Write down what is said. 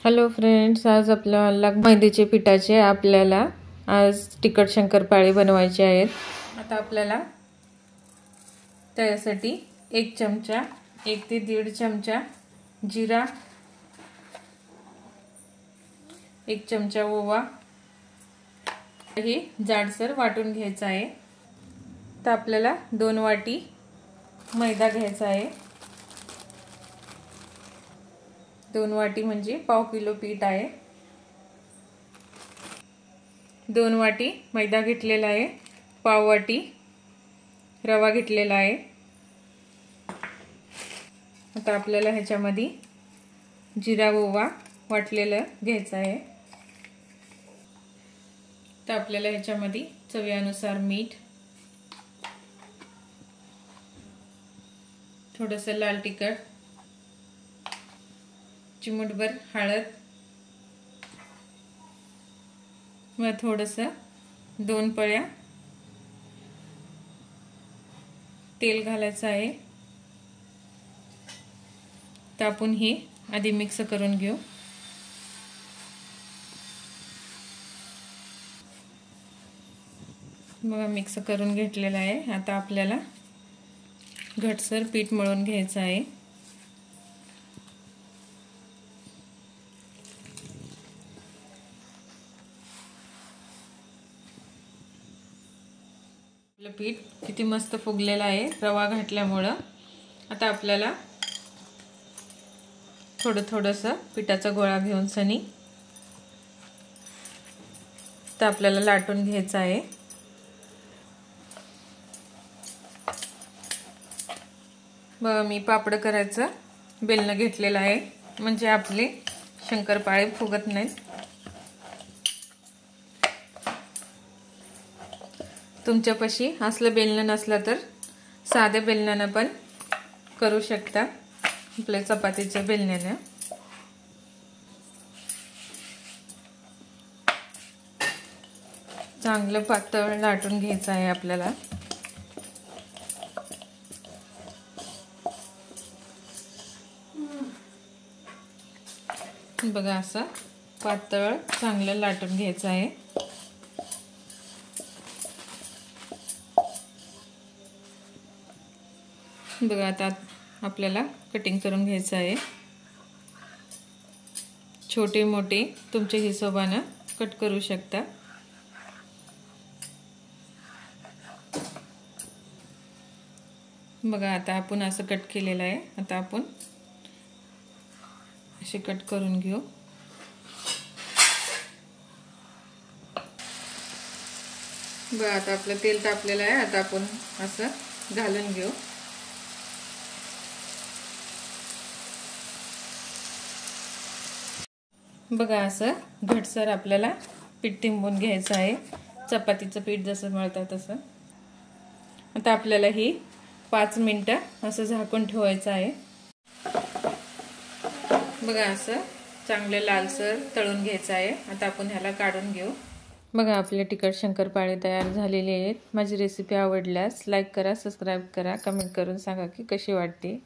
Hello friends, आज आपल्याला मैद्याचे पिठाचे आपल्याला आज तिखट शंकरपाळी बनवायचे आहेत। आता आपल्याला त्यासाठी 1 चमचा 1 ते 1.5 चमचा जिरा, 1 चमचा ओवा हे जाडसर वाटून घ्यायचा आहे। तर आपल्याला 2 वाटी मैदा घ्यायचा आहे। 2 वाटी म्हणजे पाव किलो पीठ आहे। 2 वाटी मैदा घेतलेला आहे, पाव वाटी रवा घेतलेला आहे। आता आपल्याला ह्याच्यामध्ये जिरा ओवा वाटलेलं घ्यायचं आहे। तर आपल्याला ह्याच्यामध्ये चवीनुसार मीठ, थोडंसं लाल तिखट, चिमूटभर हळद व थोडंसं 2 पळ्या तेल घालायचं आहे। तर आपण हे आधी मिक्स करून घेऊ। मग मिक्स करून घेतलेलं आहे। आता आपल्याला घट्टसर पीठ मळून घ्यायचं आहे। आपलं पीठ किती मस्त फुगलेलं आहे रवा घातल्यामुळं। आता आपल्याला थोडंसं पिठाचा गोळा घेऊन सनी तर आपल्याला लाटून घ्यायचं आहे। बघा मी पापड करायचं बेलन घेतलेलं आहे, म्हणजे आपले शंकरपाळे फुगत नाहीत। तुमच्यापाशी असलं बेलन नसलं तर साध्या बेलण्यानं पण करू शकता, आपल्या चपातीच्या बेलण्यानं। चांगलं पातळ लाटून घ्यायचं आहे आपल्याला। बघा असं पातळ चांगलं लाटून घ्यायचं आहे। बघा आता आपल्याला कटिंग करून घ्यायचं आहे। छोटे मोठे तुमच्या हिशोबाने कट करू शकता। बघा आता आपण असं कट केलेलं आहे। आता आपण असे कट करून घेऊ। बघा आता आपलं तेल तापलेलं आहे। आता आपण असं घालून घेऊ। बघा असं घट्टसर आपल्याला पीठ तिंबून घ्यायचं आहे, चपातीचं पीठ जसं मळतं तसं। आता आपल्याला ही 5 मिनिटं असं झाकून ठेवायचं आहे। बघा असं चांगलं लालसर तळून घ्यायचं आहे। आता आपण ह्याला काढून घेऊ। बघा आपले तिखट शंकरपाळे तयार झालेले आहेत। माझी रेसिपी आवडल्यास लाईक करा, सबस्क्राईब करा, कमेंट करून सांगा की कशी वाटते।